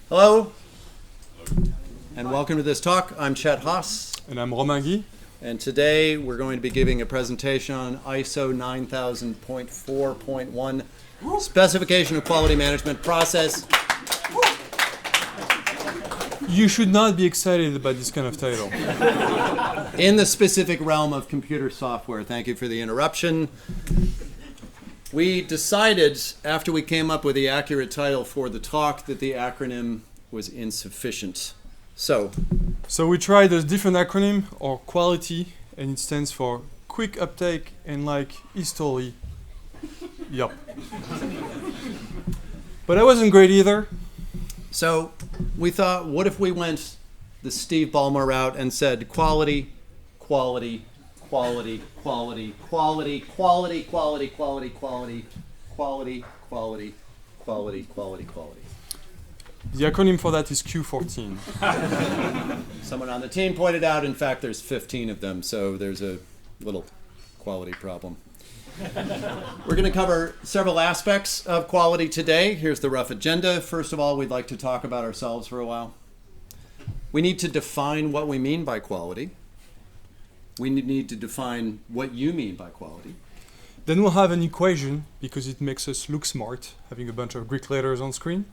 Hello, and welcome to this talk. I'm Chet Haase, And I'm Romain. and today we're going to be giving a presentation on ISO 9000.4.1 Specification of Quality Management Process. You should not be excited about this kind of title. In the specific realm of computer software. Thank you for the interruption. We decided, after we came up with the accurate title for the talk, that the acronym was insufficient. So So we tried a different acronym, or quality, and it stands for quick uptake and like history. Yup. But that wasn't great either. So we thought, what if we went the Steve Ballmer route and said quality, quality, quality, quality, quality, quality, quality, quality, quality, quality, quality, quality, quality, quality. The acronym for that is Q14. Someone on the team pointed out, in fact, there's 15 of them, so there's a little quality problem. We're going to cover several aspects of quality today. Here's the rough agenda. First of all, we'd like to talk about ourselves for a while. We need to define what we mean by quality. We need to define what you mean by quality. Then we'll have an equation, because it makes us look smart, having a bunch of Greek letters on screen.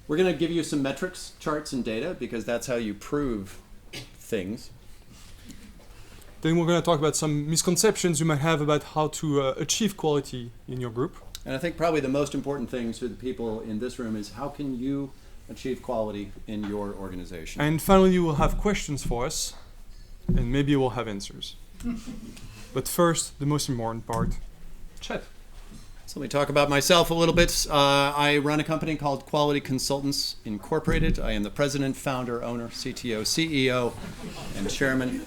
We're going to give you some metrics, charts, and data, because that's how you prove things. Then we're going to talk about some misconceptions you might have about how to achieve quality in your group. And I think probably the most important thing to the people in this room is how can you achieve quality in your organization? And finally, we'll have questions for us, and maybe we'll have answers. But first, the most important part, Chet. So let me talk about myself a little bit. I run a company called Quality Consultants Incorporated. I am the president, founder, owner, CTO, CEO, and chairman.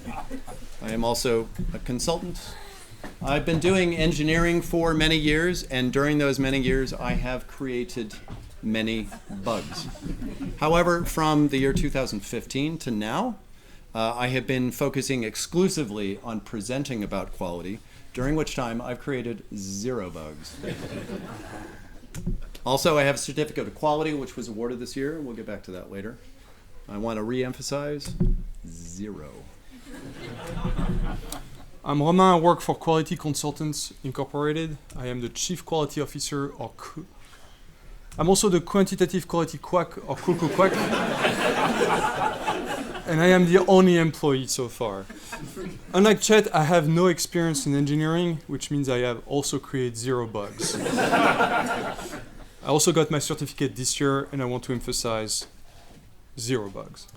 I am also a consultant. I've been doing engineering for many years, and during those many years, I have created many bugs. However, from the year 2015 to now, I have been focusing exclusively on presenting about quality, during which time I've created 0 bugs. Also, I have a certificate of quality, which was awarded this year. We'll get back to that later. I want to re-emphasize 0. I'm Romain. I work for Quality Consultants Incorporated. I am the Chief Quality Officer, or I'm also the Quantitative Quality Quack, or Cuckoo Quack. And I am the only employee so far. Unlike Chet, I have no experience in engineering, which means I have also created 0 bugs. I also got my certificate this year, and I want to emphasize 0 bugs.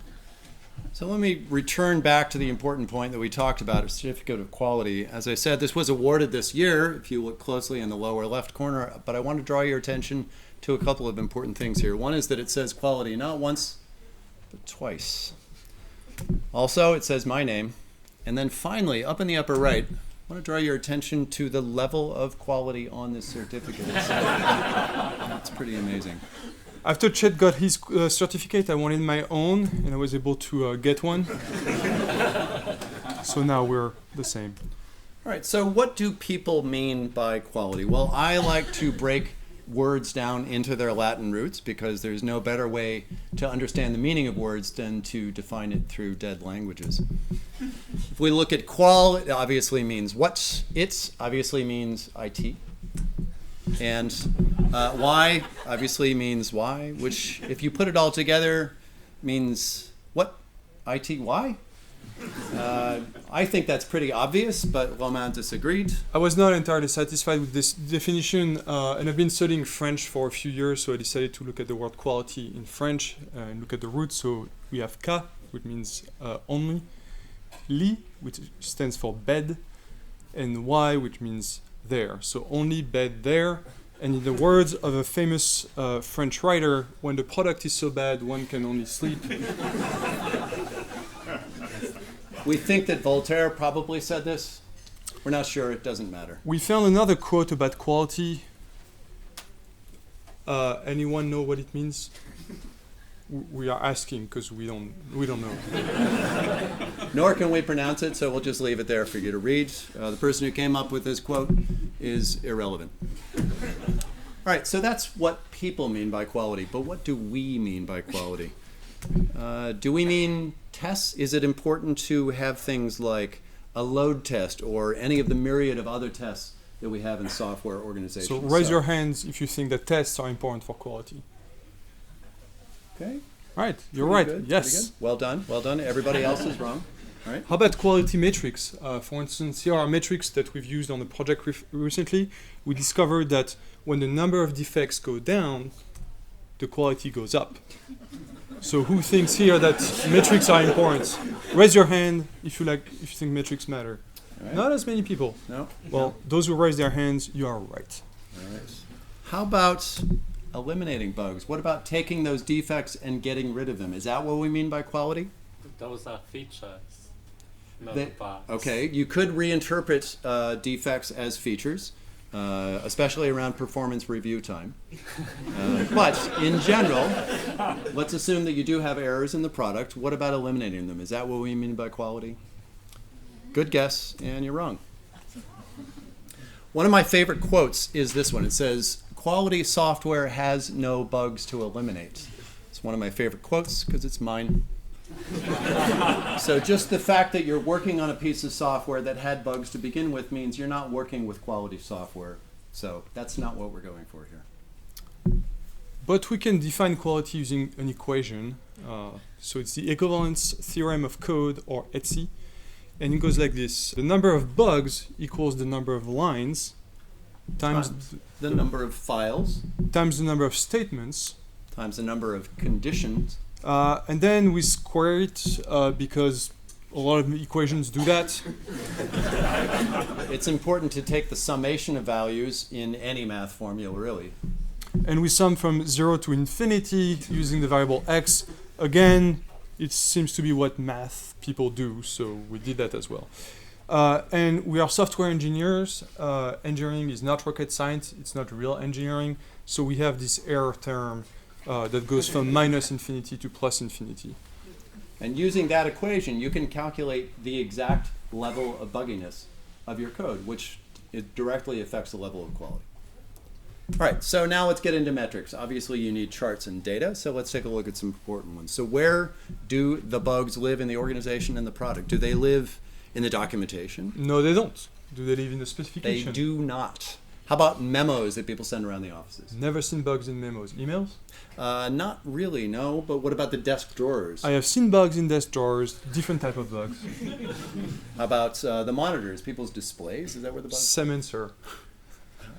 So let me return back to the important point that we talked about, a certificate of quality. As I said, this was awarded this year, if you look closely in the lower left corner, but I want to draw your attention to a couple of important things here. One is that it says quality not once, but twice. Also, it says my name. And then finally, up in the upper right, I want to draw your attention to the level of quality on this certificate. That's pretty amazing. After Chet got his certificate, I wanted my own, and I was able to get one. So now we're the same. All right, so what do people mean by quality? Well, I like to break words down into their Latin roots because there's no better way to understand the meaning of words than to define it through dead languages. If we look at qual, it obviously means what. It obviously means IT. And why obviously means why, which if you put it all together means what? IT, why? I think that's pretty obvious, but Romain disagreed. I was not entirely satisfied with this definition, and I've been studying French for a few years, so I decided to look at the word quality in French and look at the roots. So we have K, which means only, Li, which stands for bed, and Y, which means there. So only bed there. And in the words of a famous French writer, when the product is so bad, one can only sleep. We think that Voltaire probably said this. We're not sure, it doesn't matter. We found another quote about quality. Anyone know what it means? We are asking because we don't know. Nor can we pronounce it, so we'll just leave it there for you to read. The person who came up with this quote is irrelevant. All right, so that's what people mean by quality, but what do we mean by quality? Do we mean tests? Is it important to have things like a load test or any of the myriad of other tests that we have in software organizations? So raise your hands if you think that tests are important for quality. Okay. Right, you're Pretty right. good, Yes. pretty good. Well done, well done. Everybody else is wrong. All right. How about quality metrics? For instance, here are metrics that we've used on the project recently. We discovered that when the number of defects go down, the quality goes up. So who thinks here that metrics are important? Raise your hand if you think metrics matter. All right. Not as many people. No. Well, those who raise their hands, you are right. All right. How about eliminating bugs? What about taking those defects and getting rid of them? Is that what we mean by quality? Those are features, not They- bugs. Okay, you could reinterpret defects as features, especially around performance review time. But in general, let's assume that you do have errors in the product. What about eliminating them? Is that what we mean by quality? Good guess, and you're wrong. One of my favorite quotes is this one. It says, "Quality software has no bugs to eliminate." It's one of my favorite quotes because it's mine. So just the fact that you're working on a piece of software that had bugs to begin with means you're not working with quality software. So that's not what we're going for here. But we can define quality using an equation. So it's the equivalence theorem of code, or ETSI. And it goes like this. The number of bugs equals the number of lines times The number of files times the number of statements. times the number of conditions. And then we square it because a lot of equations do that. It's important to take the summation of values in any math formula, really. And we sum from 0 to infinity using the variable x. Again, it seems to be what math people do, so we did that as well. And we are software engineers. Engineering is not rocket science, it's not real engineering. So we have this error term that goes from minus infinity to plus infinity. And using that equation, you can calculate the exact level of bugginess of your code, which it directly affects the level of quality. All right, so now let's get into metrics. Obviously, you need charts and data, so let's take a look at some important ones. So where do the bugs live in the organization and the product? Do they live in the documentation? No, they don't. Do they live in the They specification? do not. How about memos that people send around the offices? Never seen bugs in memos. Emails? Not really, no. But what about the desk drawers? I have seen bugs in desk drawers, different type of bugs. How about the monitors, people's displays? Is that where the bugs? Same answer.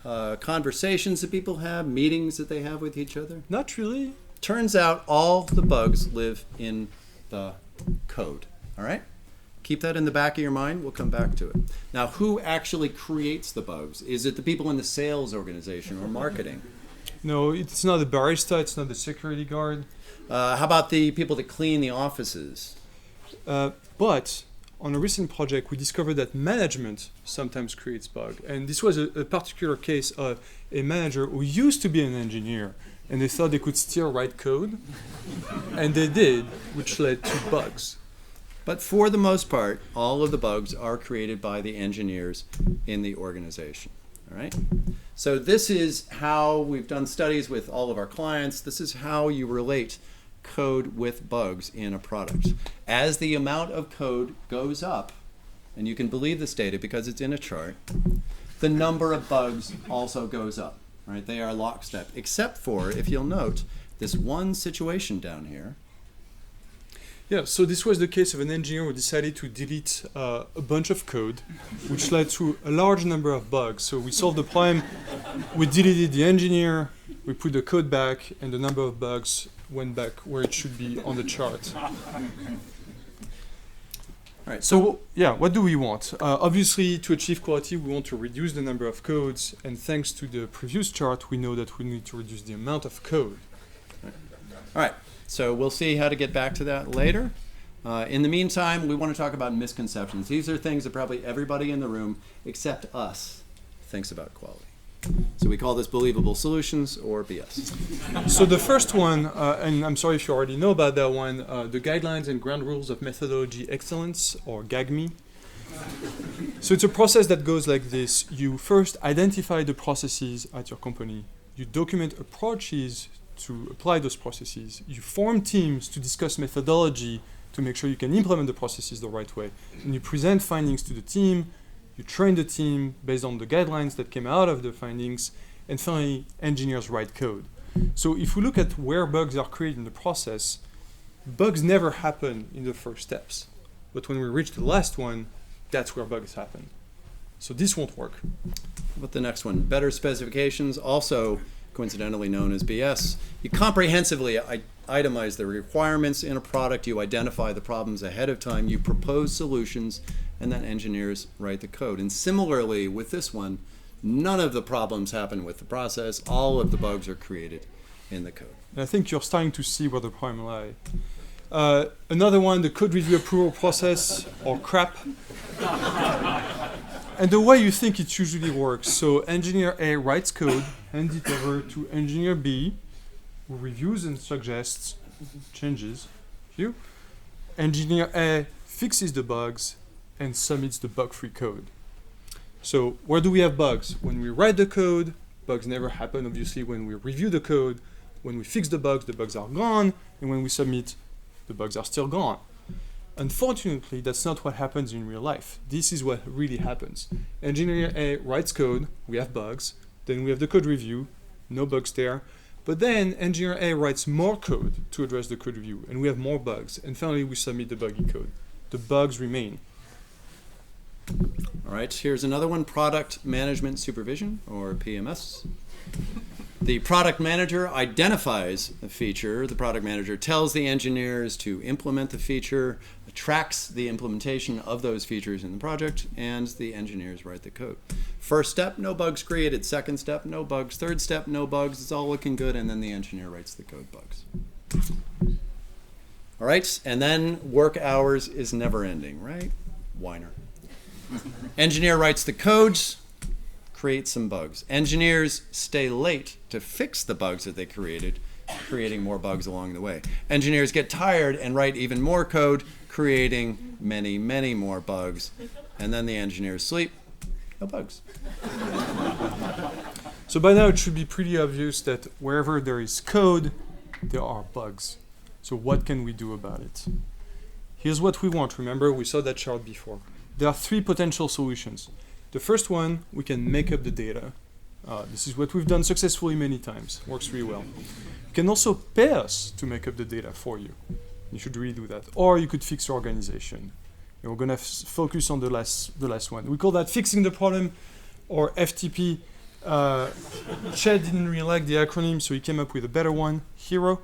Conversations that people have, meetings that they have with each other. Not really. Turns out all the bugs live in the code. All right? Keep that in the back of your mind. We'll come back to it. Now, who actually creates the bugs? Is it the people in the sales organization or marketing? No, it's not the barista, it's not the security guard. How about the people that clean the offices? But on a recent project, we discovered that management sometimes creates bugs. And this was a particular case of a manager who used to be an engineer, and they thought they could still write code, and they did, which led to bugs. But for the most part, all of the bugs are created by the engineers in the organization. All right? So this is how we've done studies with all of our clients. This is how you relate code with bugs in a product. As the amount of code goes up, and you can believe this data because it's in a chart, the number of bugs also goes up. Right? They are lockstep, except for, if you'll note, this one situation down here. Yeah, so this was the case of an engineer who decided to delete a bunch of code, which led to a large number of bugs. So we solved the problem, we deleted the engineer, we put the code back, and the number of bugs went back where it should be on the chart. All right, So yeah, what do we want? Obviously, to achieve quality, we want to reduce the number of codes, and thanks to the previous chart, we know that we need to reduce the amount of code. all right. So we'll see how to get back to that later. In the meantime, we want to talk about misconceptions. These are things that probably everybody in the room, except us, thinks about quality. So we call this believable solutions or BS. So the first one, and I'm sorry if you already know about that one, the Guidelines and Ground Rules of Methodology Excellence, or GAGME. So it's a process that goes like this. You first identify the processes at your company you document approaches to apply those processes, you form teams to discuss methodology to make sure you can implement the processes the right way, and you present findings to the team, you train the team based on the guidelines that came out of the findings, and finally, engineers write code. So if we look at where bugs are created in the process, bugs never happen in the first steps. But when we reach the last one, that's where bugs happen. So this won't work. What the next one? Better specifications, also coincidentally known as BS. You comprehensively itemize the requirements in a product, you identify the problems ahead of time, you propose solutions, and then engineers write the code. And similarly with this one, none of the problems happen with the process, all of the bugs are created in the code. And I think you're starting to see where the problem lies. Another one, the code review approval process, or CRAP. And the way you think it usually works, so engineer A writes code, hands it over to engineer B, who reviews and suggests changes. Engineer A fixes the bugs and submits the bug-free code. So where do we have bugs? When we write the code, bugs never happen, obviously. When we review the code, when we fix the bugs are gone, and when we submit, the bugs are still gone. Unfortunately, that's not what happens in real life. This is what really happens. Engineer A writes code, we have bugs, then we have the code review, no bugs there, but then engineer A writes more code to address the code review, and we have more bugs, and finally we submit the buggy code. The bugs remain. All right, here's another one, product management supervision, or PMS. The product manager identifies a feature. The product manager tells the engineers to implement the feature, tracks the implementation of those features in the project, and the engineers write the code. First step, no bugs created. Second step, no bugs. Third step, no bugs. It's all looking good, and then the engineer writes the code bugs. All right, and then work hours is never ending, right? Whiner. Engineer writes the codes, create some bugs. Engineers stay late to fix the bugs that they created, creating more bugs along the way. Engineers get tired and write even more code, creating many, many more bugs. And then the engineers sleep, no bugs. So by now it should be pretty obvious that wherever there is code, there are bugs. So what can we do about it? Here's what we want. Remember, we saw that chart before. There are three potential solutions. The first one, we can make up the data. This is what we've done successfully many times. Works really well. You can also pay us to make up the data for you. You should really do that. Or you could fix your organization. And we're going to focus on the last one. We call that fixing the problem, or FTP. Chet didn't really like the acronym, so he came up with a better one, HERO.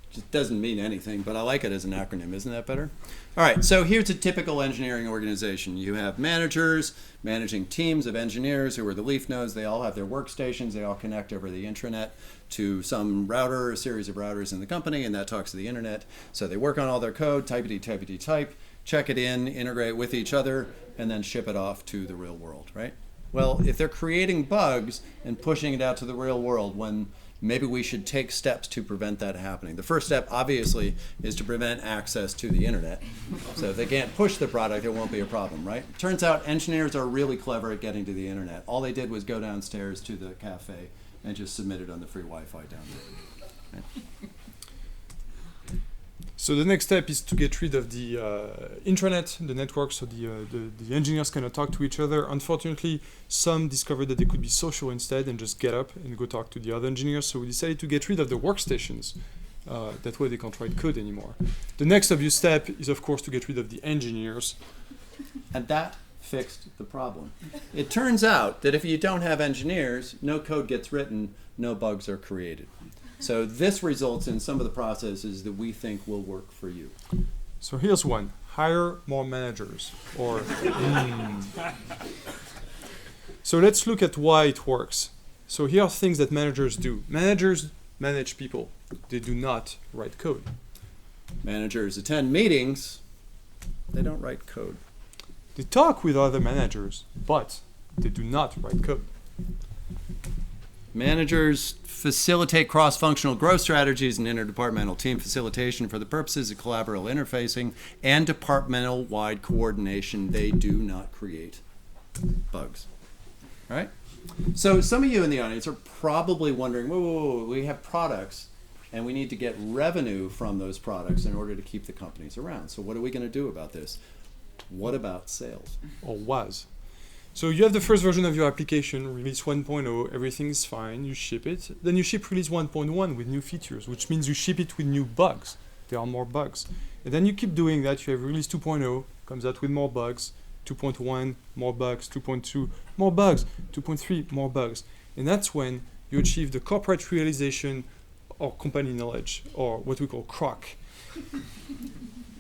Just doesn't mean anything, but I like it as an acronym. Isn't that better? All right, so here's a typical engineering organization. You have managers managing teams of engineers who are the leaf nodes. They all have their workstations. They all connect over the intranet to some router, a series of routers in the company, and that talks to the internet. So they work on all their code, type, check it in, integrate with each other, and then ship it off to the real world, right? Well, if they're creating bugs and pushing it out to the real world, when maybe we should take steps to prevent that happening. The first step, obviously, is to prevent access to the internet. So if they can't push the product, it won't be a problem, right? Turns out engineers are really clever at getting to the internet. All they did was go downstairs to the cafe and just submit it on the free Wi-Fi down there. Right? So the next step is to get rid of the intranet, the network, so the engineers cannot talk to each other. Unfortunately, some discovered that they could be social instead and just get up and go talk to the other engineers. So we decided to get rid of the workstations. That way they can't write code anymore. The next obvious step is, of course, to get rid of the engineers. And that fixed the problem. It turns out that if you don't have engineers, no code gets written, no bugs are created. So this results in some of the processes that we think will work for you. So here's one. Hire more managers. Or So let's look at why it works. So here are things that managers do. Managers manage people. They do not write code. Managers attend meetings. They don't write code. They talk with other managers, but they do not write code. Managers facilitate cross-functional growth strategies and interdepartmental team facilitation for the purposes of collaborative interfacing and departmental-wide coordination. They do not create bugs. Right? So some of you in the audience are probably wondering, whoa, we have products and we need to get revenue from those products in order to keep the companies around. So what are we going to do about this? What about sales? Or was. So you have the first version of your application, release 1.0, everything's fine, you ship it. Then you ship release 1.1 with new features, which means you ship it with new bugs. There are more bugs. And then you keep doing that, you have release 2.0, comes out with more bugs, 2.1, more bugs, 2.2, more bugs, 2.3, more bugs. And that's when you achieve the corporate realization or company knowledge, or what we call CROC.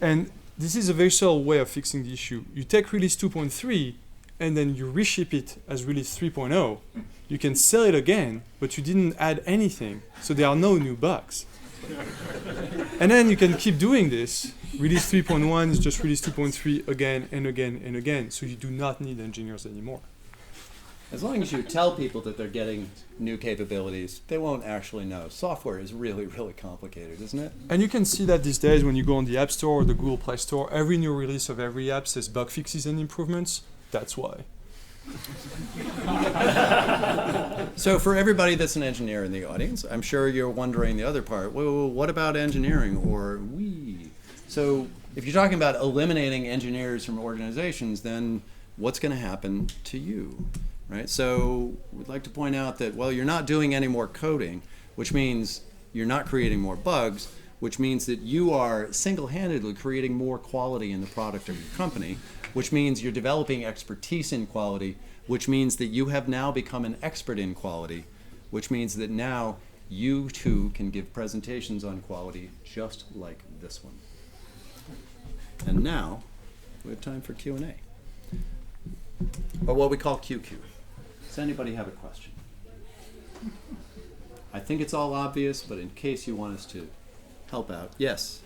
And this is a very subtle way of fixing the issue. You take release 2.3, and then you reship it as release 3.0, you can sell it again, but you didn't add anything, so there are no new bugs. And then you can keep doing this. Release 3.1 is just release 2.3 again and again and again, so you do not need engineers anymore. As long as you tell people that they're getting new capabilities, they won't actually know. Software is really, really complicated, isn't it? And you can see that these days when you go on the App Store or the Google Play Store, every new release of every app says bug fixes and improvements. That's why. So for everybody that's an engineer in the audience, I'm sure you're wondering the other part. Well, what about engineering or we? So if you're talking about eliminating engineers from organizations, then what's going to happen to you? Right? So we'd like to point out that, well, you're not doing any more coding, which means you're not creating more bugs, which means that you are single-handedly creating more quality in the product of your company, which means you're developing expertise in quality, which means that you have now become an expert in quality, which means that now you too can give presentations on quality just like this one. And now we have time for Q&A, or what we call QQ. Does anybody have a question? I think it's all obvious, but in case you want us to help out. Yes.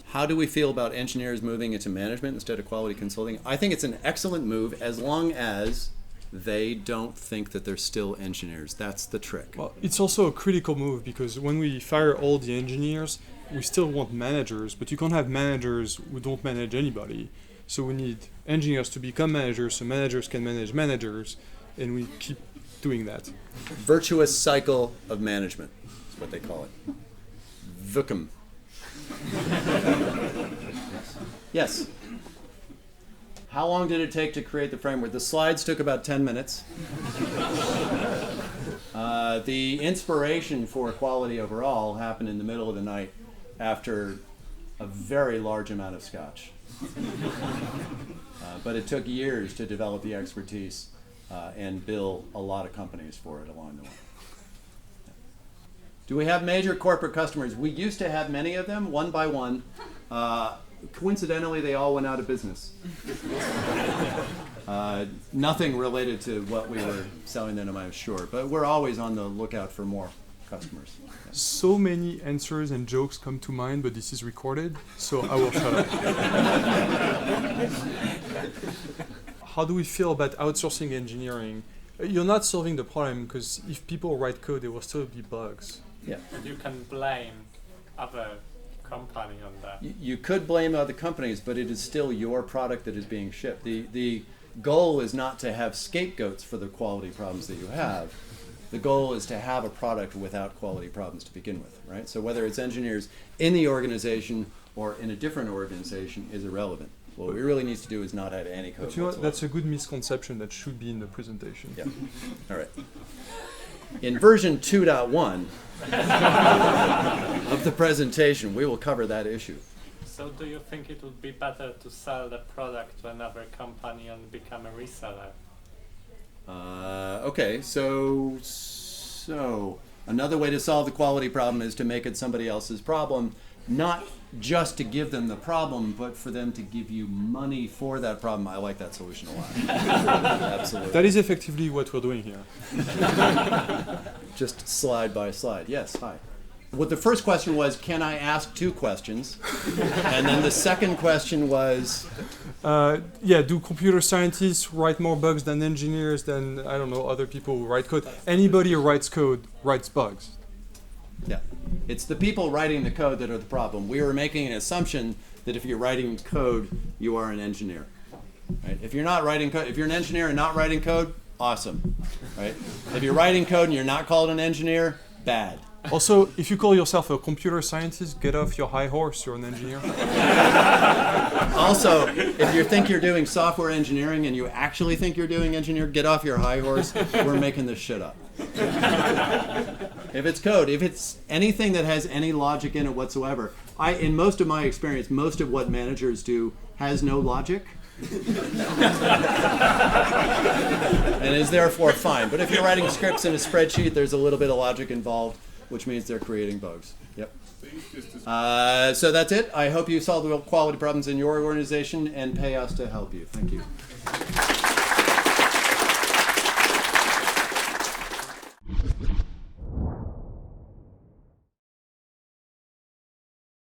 How do we feel about engineers moving into management instead of quality consulting? I think it's an excellent move as long as they don't think that they're still engineers. That's the trick. Well, it's also a critical move because when we fire all the engineers, we still want managers, but you can't have managers who don't manage anybody. So we need engineers to become managers so managers can manage managers, and we keep doing that. Virtuous cycle of management is what they call it. VUCM. Yes. How long did it take to create the framework? The slides took about 10 minutes. The inspiration for quality overall happened in the middle of the night after a very large amount of scotch. But it took years to develop the expertise and bill a lot of companies for it along the way. Do we have major corporate customers? We used to have many of them, one by one. Coincidentally, they all went out of business. Nothing related to what we were selling them, I'm sure. But we're always on the lookout for more customers. So many answers and jokes come to mind, but this is recorded, so I will shut up. How do we feel about outsourcing engineering? You're not solving the problem because if people write code, there will still be bugs. Yeah. You can blame other company on that. You could blame other companies, but it is still your product that is being shipped. The goal is not to have scapegoats for the quality problems that you have. The goal is to have a product without quality problems to begin with, right? So whether it's engineers in the organization or in a different organization is irrelevant. What we really need to do is not add any code. But you know what? That's a good misconception that should be in the presentation. Yeah. All right. In version 2.1 of the presentation, we will cover that issue. So do you think it would be better to sell the product to another company and become a reseller? Okay, so another way to solve the quality problem is to make it somebody else's problem, not just to give them the problem, but for them to give you money for that problem. I like that solution a lot. Absolutely. That is effectively what we're doing here. Just slide by slide. Yes, hi. What the first question was, can I ask 2 questions? And then the second question was... do computer scientists write more bugs than engineers, than, I don't know, other people who write code? Anybody who writes code writes bugs. Yeah. It's the people writing the code that are the problem. We were making an assumption that if you're writing code, you are an engineer. Right? If you're not writing code, if you're an engineer and not writing code, awesome, right? If you're writing code and you're not called an engineer, bad. Also, if you call yourself a computer scientist, get off your high horse. You're an engineer. Also, if you think you're doing software engineering and you actually think you're doing engineering, get off your high horse. We're making this shit up. If it's code, if it's anything that has any logic in it whatsoever, in most of my experience, most of what managers do has no logic. And is therefore fine. But if you're writing scripts in a spreadsheet, there's a little bit of logic involved, which means they're creating bugs. Yep. So that's it. I hope you solve the quality problems in your organization and pay us to help you. Thank you.